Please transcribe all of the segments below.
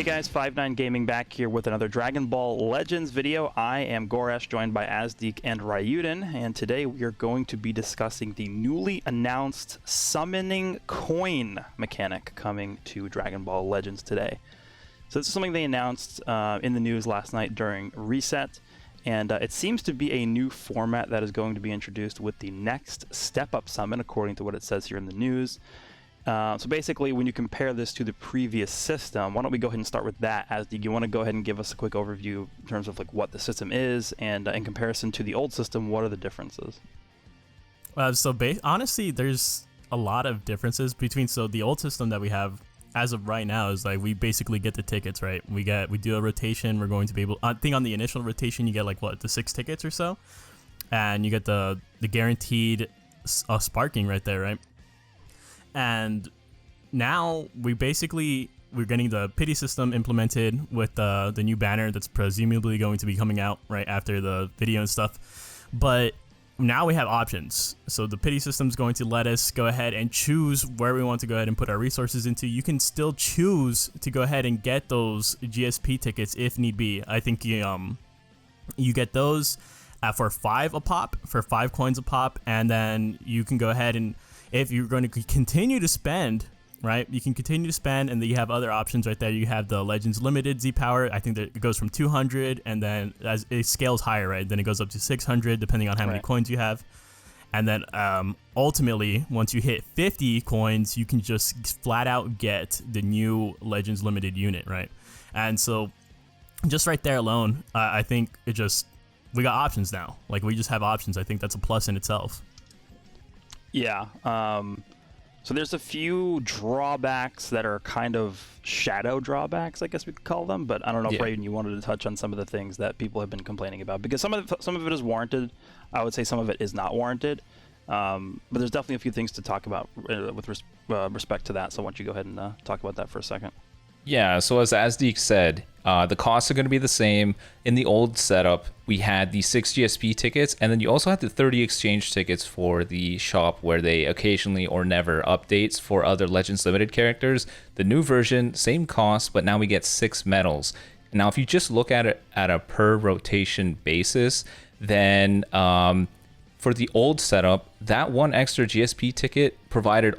Hey guys, 5-9 Gaming back here with another Dragon Ball Legends video. I am Goresh, joined by Azdeek and Raiyuden, and today we are going to be discussing the newly announced summoning coin mechanic coming to Dragon Ball Legends today. So this is something they announced in the news last night during Reset, and it seems to be a new format that is going to be introduced with the next step-up summon, according to what it says here in the news. So basically, when you compare this to the previous system, why don't we go ahead and start with that? Azdeek, you want to go ahead and give us a quick overview in terms of like what the system is, and in comparison to the old system, what are the differences? Honestly, there's a lot of differences between the old system that we have as of right now is like we basically get the tickets, right? We do a rotation. We're going to be able. I think on the initial rotation, you get like the 6 tickets or so, and you get the guaranteed sparking right there, right? And now we're getting the pity system implemented with the new banner that's presumably going to be coming out right after the video and stuff. But now we have options. So the pity system is going to let us go ahead and choose where we want to go ahead and put our resources into. You can still choose to go ahead and get those GSP tickets if need be. I think you get those for 5 a pop, for 5 coins a pop, and then you can go ahead and if you're going to continue to spend, right, you can continue to spend, and then you have other options right there. You have the Legends Limited Z Power. I think that it goes from 200, and then as it scales higher, right, then it goes up to 600, depending on how many coins you have. And then ultimately, once you hit 50 coins, you can just flat out get the new Legends Limited unit, right? And so just right there alone, I think we got options now. Like, we just have options. I think that's a plus in itself. Yeah, so there's a few drawbacks that are kind of shadow drawbacks, I guess we could call them, but I don't know if Raiden, you wanted to touch on some of the things that people have been complaining about, because some of it is warranted. I would say some of it is not warranted, but there's definitely a few things to talk about with respect to that, so why don't you go ahead and talk about that for a second. Yeah, so as Azdeek said, the costs are going to be the same. In the old setup, we had the 6 GSP tickets, and then you also had the 30 exchange tickets for the shop where they occasionally or never updates for other Legends Limited characters. The new version, same cost, but now we get 6 medals. Now, if you just look at it at a per rotation basis, then for the old setup, that 1 extra GSP ticket provided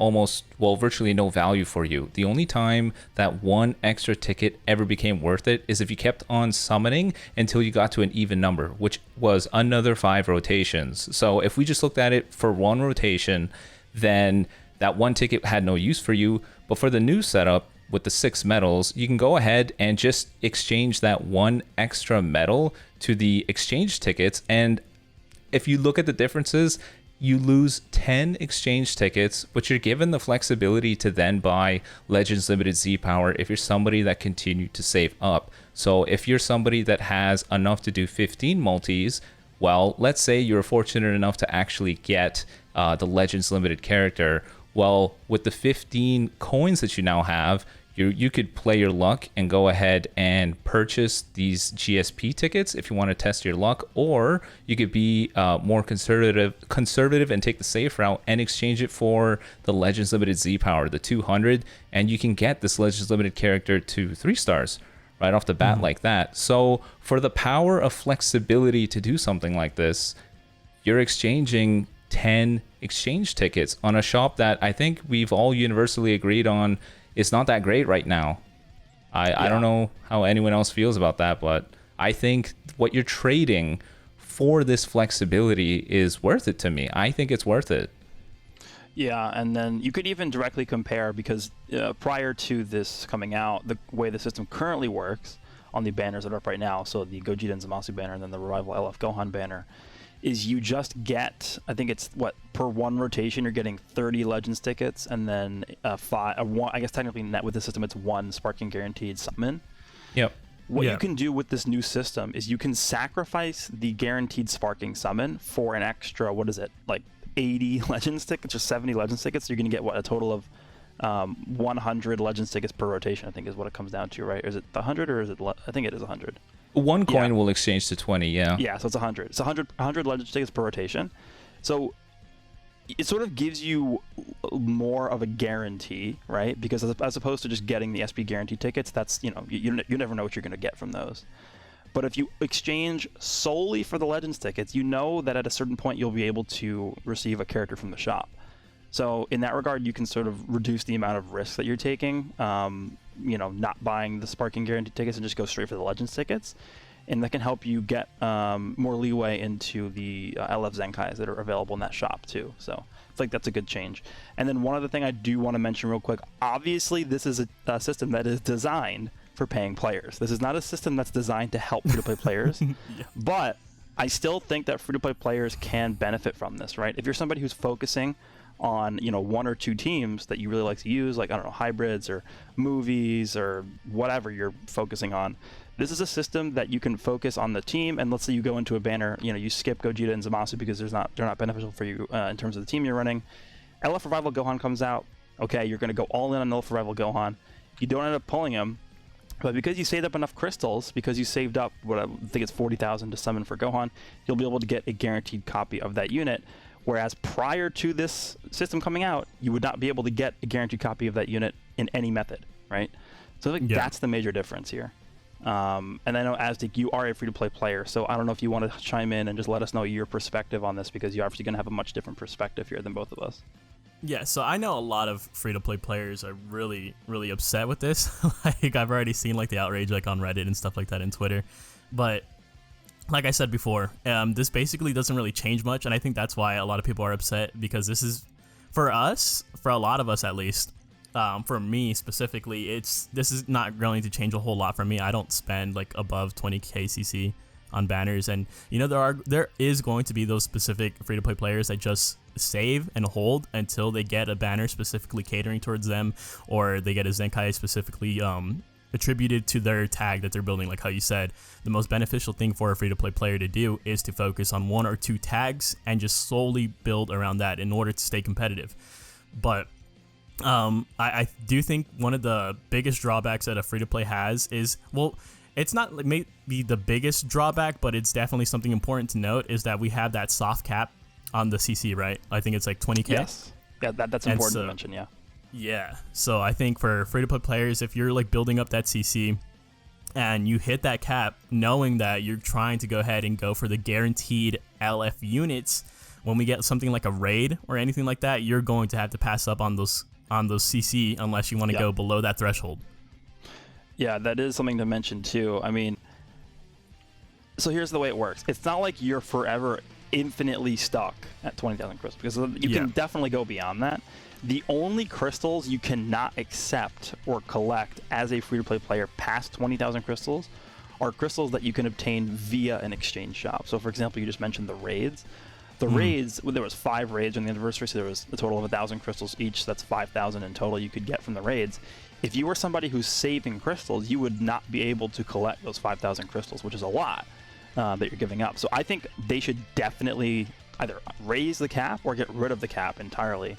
virtually no value for you. The only time that 1 extra ticket ever became worth it is if you kept on summoning until you got to an even number, which was another 5 rotations. So if we just looked at it for 1 rotation, then that 1 ticket had no use for you. But for the new setup, with the 6 medals, you can go ahead and just exchange that 1 extra medal to the exchange tickets, and if you look at the differences, you lose 10 exchange tickets, but you're given the flexibility to then buy Legends Limited Z Power if you're somebody that continued to save up. So if you're somebody that has enough to do 15 multis, well, let's say you're fortunate enough to actually get the Legends Limited character. Well, with the 15 coins that you now have, you could play your luck and go ahead and purchase these GSP tickets if you want to test your luck, or you could be more conservative and take the safe route and exchange it for the Legends Limited Z Power, the 200, and you can get this Legends Limited character to 3 stars right off the bat like that. So for the power of flexibility to do something like this, you're exchanging 10 exchange tickets on a shop that I think we've all universally agreed on it's not that great right now. I don't know how anyone else feels about that, but I think what you're trading for this flexibility is worth it to me. I think it's worth it. Yeah, and then you could even directly compare, because prior to this coming out, the way the system currently works on the banners that are up right now, so the Gogeta and Zamasu banner and then the Revival LF Gohan banner, is you just get, I think it's per 1 rotation you're getting 30 Legends tickets, and then I guess technically net with the system it's 1 sparking guaranteed summon. Yep. What you can do with this new system is you can sacrifice the guaranteed sparking summon for an extra, 80 Legends tickets or 70 Legends tickets. So you're going to get a total of 100 Legends tickets per rotation, I think is what it comes down to, right? Is it 100 or is it, I think it is 100. 1 coin will exchange to 20, yeah. Yeah, so it's 100. It's 100 Legends tickets per rotation. So it sort of gives you more of a guarantee, right? Because as opposed to just getting the SP guarantee tickets, that's, you know, you never know what you're going to get from those. But if you exchange solely for the Legends tickets, you know that at a certain point you'll be able to receive a character from the shop. So in that regard, you can sort of reduce the amount of risk that you're taking, you know, not buying the Sparking guarantee tickets and just go straight for the Legends tickets. And that can help you get more leeway into the LF Zenkais that are available in that shop too. So it's like that's a good change. And then one other thing I do want to mention real quick. Obviously, this is a system that is designed for paying players. This is not a system that's designed to help free-to-play players. Yeah. But I still think that free-to-play players can benefit from this, right? If you're somebody who's focusing on, you know, one or two teams that you really like to use, like, I don't know, hybrids or movies or whatever you're focusing on, this is a system that you can focus on the team. And let's say you go into a banner, you know, you skip Gogeta and Zamasu because they're not beneficial for you in terms of the team you're running. LF Revival Gohan comes out. Okay, you're going to go all in on LF Revival Gohan. You don't end up pulling him, but because you saved up enough crystals, because you saved up what I think it's 40,000 to summon for Gohan, you'll be able to get a guaranteed copy of that unit. Whereas prior to this system coming out, you would not be able to get a guaranteed copy of that unit in any method, right? So I think that's the major difference here. And I know, Azdeek, you are a free-to-play player, so I don't know if you want to chime in and just let us know your perspective on this, because you're obviously going to have a much different perspective here than both of us. Yeah, so I know a lot of free-to-play players are really, really upset with this. Like, I've already seen like the outrage like on Reddit and stuff like that in Twitter. But like I said before, this basically doesn't really change much, and I think that's why a lot of people are upset, because this is, for us, for a lot of us at least, for me specifically, this is not going to change a whole lot for me. I don't spend like above 20k CC on banners, and you know there is going to be those specific free-to-play players that just save and hold until they get a banner specifically catering towards them, or they get a Zenkai specifically attributed to their tag that they're building. Like how you said, the most beneficial thing for a free-to-play player to do is to focus on one or two tags and just solely build around that in order to stay competitive. But I do think one of the biggest drawbacks that a free-to-play has is, well, it's not like maybe the biggest drawback, but it's definitely something important to note, is that we have that soft cap on the CC, right? I think it's like 20k. Yes. Yeah, that's important to mention, yeah. Yeah, so I think for free-to-play players, if you're like building up that CC and you hit that cap, knowing that you're trying to go ahead and go for the guaranteed LF units, when we get something like a raid or anything like that, you're going to have to pass up on those CC unless you want to go below that threshold. Yeah, that is something to mention too. I mean, so here's the way it works. It's not like you're forever infinitely stuck at 20,000 crystals, because you can definitely go beyond that. The only crystals you cannot accept or collect as a free-to-play player past 20,000 crystals are crystals that you can obtain via an exchange shop. So for example, you just mentioned the raids. The raids, there was 5 raids on the anniversary, so there was a total of 1,000 crystals each, so that's 5,000 in total you could get from the raids. If you were somebody who's saving crystals, you would not be able to collect those 5,000 crystals, which is a lot that you're giving up. So I think they should definitely either raise the cap or get rid of the cap entirely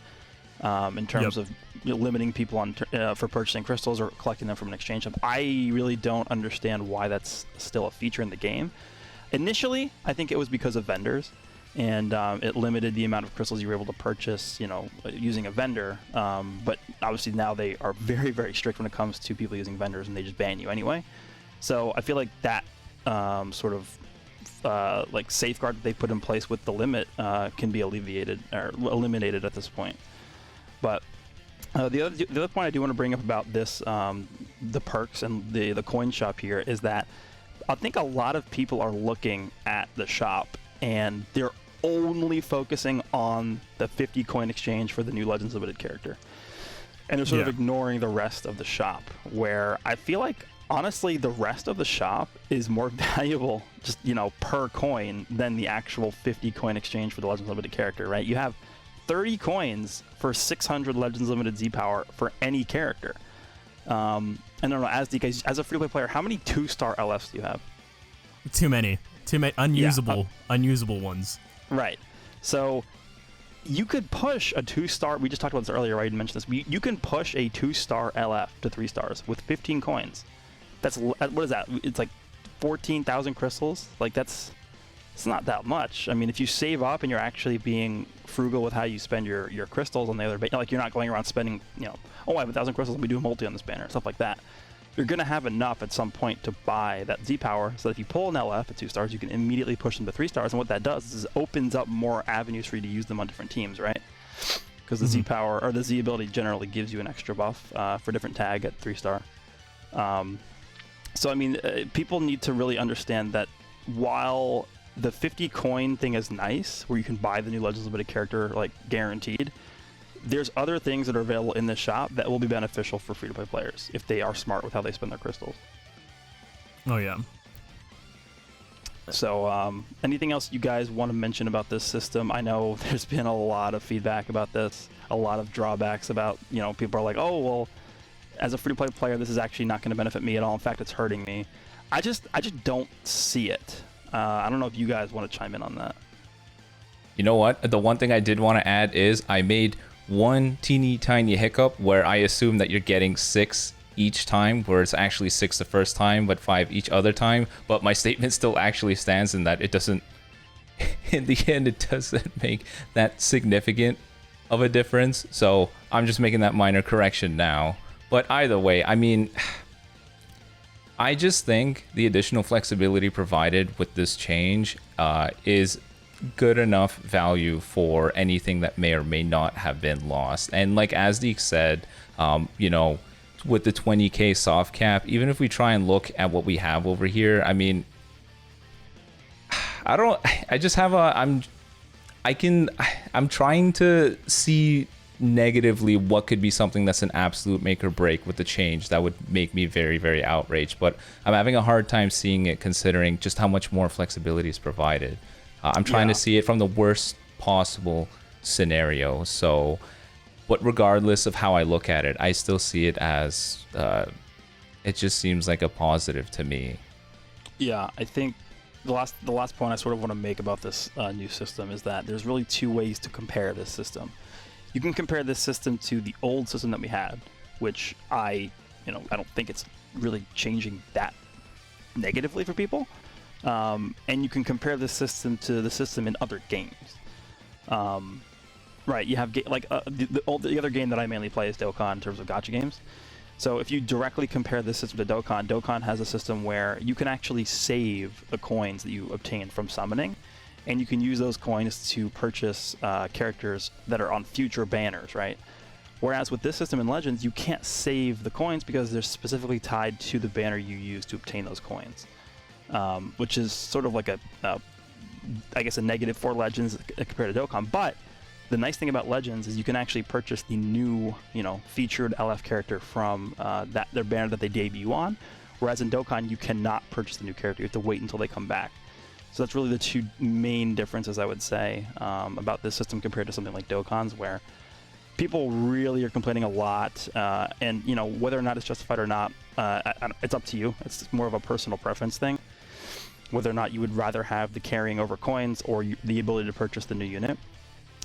in terms of limiting people on for purchasing crystals or collecting them from an exchange shop. I really don't understand why that's still a feature in the game. Initially, I think it was because of vendors, and it limited the amount of crystals you were able to purchase, you know, using a vendor. But obviously now they are very, very strict when it comes to people using vendors, and they just ban you anyway. So I feel like that sort of like safeguard that they put in place with the limit can be alleviated or eliminated at this point. But the other point I do want to bring up about this, the perks and the coin shop here, is that I think a lot of people are looking at the shop and they're only focusing on the 50 coin exchange for the new Legends Limited character, and they're sort of ignoring the rest of the shop, where I feel like honestly the rest of the shop is more valuable, just, you know, per coin, than the actual 50 coin exchange for the Legends Limited character, right? You have 30 coins for 600 Legends Limited Z power for any character. I don't know, Azdeek, as a free-to-play player, how many 2-star LFs do you have? Too many unusable ones. Right. So you could push a 2-star. We just talked about this earlier, right? You mentioned this. You can push a 2-star LF to 3 stars with 15 coins. That's, what is that? It's like 14,000 crystals. Like, that's it's not that much. I mean, if you save up and you're actually being frugal with how you spend your crystals on the other banner, like you're not going around spending, oh, I have 1,000 crystals, let me do a multi on this banner, stuff like that. You're going to have enough at some point to buy that Z power, so that if you pull an LF at 2 stars, you can immediately push them to 3 stars. And what that does is it opens up more avenues for you to use them on different teams, right? Because the Z power, or the Z ability, generally gives you an extra buff for different tag at 3 star. So I mean, people need to really understand that while the 50 coin thing is nice, where you can buy the new Legends of Mythic character like guaranteed, there's other things that are available in this shop that will be beneficial for free-to-play players if they are smart with how they spend their crystals. Oh yeah. So anything else you guys want to mention about this system? I know there's been a lot of feedback about this, a lot of drawbacks about, people are like, oh, well, as a free-to-play player, this is actually not going to benefit me at all. In fact, it's hurting me. I just don't see it. I don't know if you guys want to chime in on that. You know what? The one thing I did want to add is I made one teeny tiny hiccup where I assume that you're getting 6 each time, where it's actually 6 the first time, but 5 each other time. But my statement still actually stands in that it doesn't, in the end, it doesn't make that significant of a difference. So I'm just making that minor correction now. But either way, I mean, I just think the additional flexibility provided with this change is good enough value for anything that may or may not have been lost. And like Azdeek said, with the 20k soft cap, even if we try and look at what we have over here, I mean, I'm trying to see negatively what could be something that's an absolute make or break with the change that would make me very, very outraged, but I'm having a hard time seeing it considering just how much more flexibility is provided. I'm trying to see it from the worst possible scenario. So, but regardless of how I look at it, I still see it as it just seems like a positive to me. Yeah, I think the last point I sort of want to make about this new system is that there's really 2 ways to compare this system. You can compare this system to the old system that we had, which I don't think it's really changing that negatively for people. And you can compare this system to the system in other games. Right, you have the other game that I mainly play is Dokkan in terms of gacha games. So if you directly compare this system to Dokkan, Dokkan has a system where you can actually save the coins that you obtain from summoning, and you can use those coins to purchase characters that are on future banners, right? Whereas with this system in Legends, you can't save the coins because they're specifically tied to the banner you use to obtain those coins, which is sort of like I guess a negative for Legends compared to Dokkan. But the nice thing about Legends is you can actually purchase the new, featured LF character from their banner that they debut on, whereas in Dokkan you cannot purchase the new character. You have to wait until they come back. So that's really the 2 main differences, I would say, about this system compared to something like Dokkan's, where people really are complaining a lot, and whether or not it's justified or not, it's up to you. It's more of a personal preference thing, whether or not you would rather have the carrying over coins or the ability to purchase the new unit.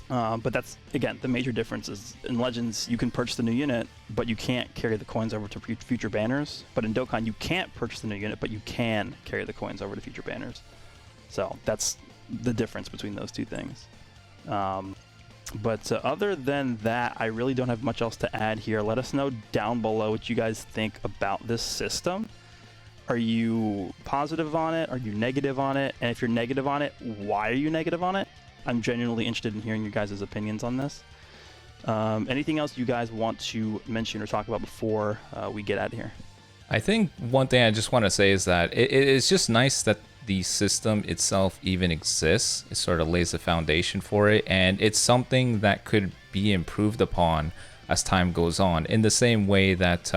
But that's, again, the major difference is in Legends, you can purchase the new unit, but you can't carry the coins over to future banners. But in Dokkan, you can't purchase the new unit, but you can carry the coins over to future banners. So that's the difference between those 2 things. But other than that, I really don't have much else to add here. Let us know down below what you guys think about this system. Are you positive on it? Are you negative on it? And if you're negative on it, why are you negative on it? I'm genuinely interested in hearing your guys' opinions on this. Anything else you guys want to mention or talk about before we get out of here? I think one thing I just want to say is that it's just nice that the system itself even exists. It sort of lays the foundation for it, and it's something that could be improved upon as time goes on, in the same way that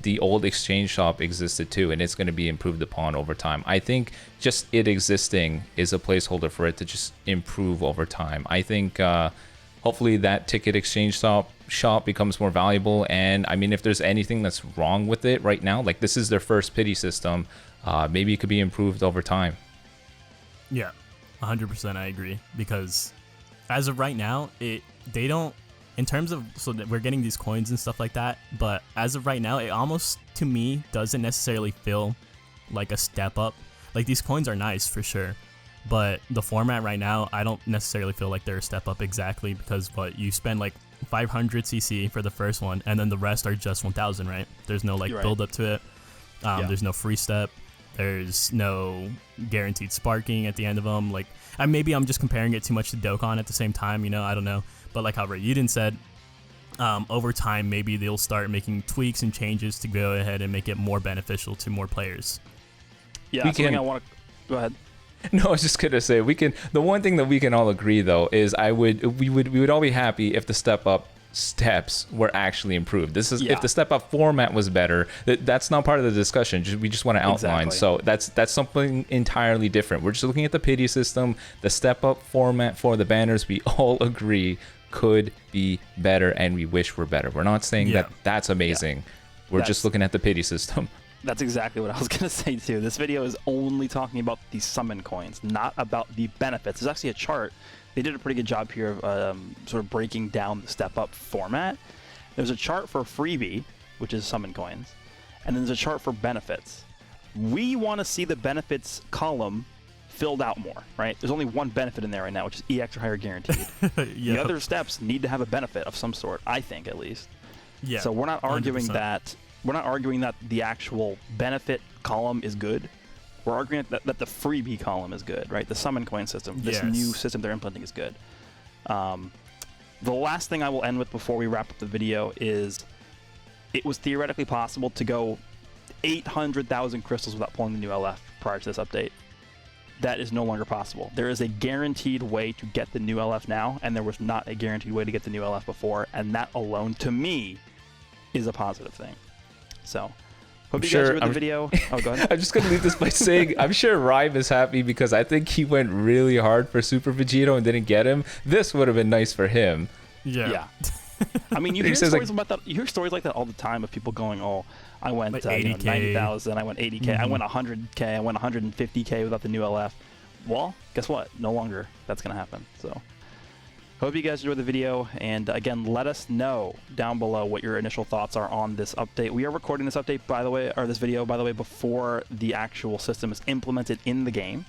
the old exchange shop existed too, and it's going to be improved upon over time. I think just it existing is a placeholder for it to just improve over time. I think hopefully that ticket exchange shop becomes more valuable, and I mean, if there's anything that's wrong with it right now, like this is their first pity system, maybe it could be improved over time. Yeah, 100% I agree, because as of right now, they don't, in terms of, so that we're getting these coins and stuff like that, but as of right now, it almost, to me, doesn't necessarily feel like a step up. Like, these coins are nice for sure, but the format right now, I don't necessarily feel like they're a step up exactly, because you spend like 500 CC for the first one, and then the rest are just 1,000, right? There's no like build up to it. There's no free step. There's no guaranteed sparking at the end of them. Like, maybe I'm just comparing it too much to Dokkan at the same time, I don't know. But like how Raiyuden said, over time, maybe they'll start making tweaks and changes to go ahead and make it more beneficial to more players. Yeah, I want to go ahead. No, I was just gonna say the one thing that we can all agree though is we would all be happy if the step up steps were actually improved. This is if the step up format was better. That's not part of the discussion. We just want to outline. Exactly. So that's something entirely different. We're just looking at the pity system. The step up format for the banners, we all agree could be better, and we wish were better. We're not saying that that's amazing. We're just looking at the pity system. That's exactly what I was going to say too. This video is only talking about the summon coins, not about the benefits. There's actually a chart. They did a pretty good job here of sort of breaking down the step up format. There's a chart for freebie, which is summon coins, and then there's a chart for benefits. We want to see the benefits column filled out more, right? There's only one benefit in there right now, which is EX or higher guaranteed. The other steps need to have a benefit of some sort, I think, at least. Yeah. So we're not arguing 100%. that. We're not arguing that the actual benefit column is good. We're arguing that the freebie column is good, right? The summon coin system, this new system they're implementing is good. The last thing I will end with before we wrap up the video is it was theoretically possible to go 800,000 crystals without pulling the new LF prior to this update. That is no longer possible. There is a guaranteed way to get the new LF now, and there was not a guaranteed way to get the new LF before, and that alone, to me, is a positive thing. So, hope you guys enjoyed the video. Oh, go ahead. I'm just going to leave this by saying I'm sure Rhyme is happy because I think he went really hard for Super Vegito and didn't get him. This would have been nice for him. Yeah. I mean, you hear stories about that. You hear stories like that all the time of people going, "Oh, I went like 90,000. I went 80K. I went 100K. I went 150K without the new LF." Well, guess what? No longer that's gonna happen. So, hope you guys enjoyed the video. And again, let us know down below what your initial thoughts are on this update. We are recording this update, by the way, or this video, by the way, before the actual system is implemented in the game.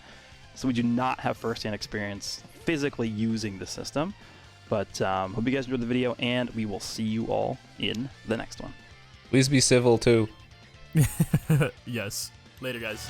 So we do not have first-hand experience physically using the system. But hope you guys enjoyed the video, and we will see you all in the next one. Please be civil too. Yes. Later, guys.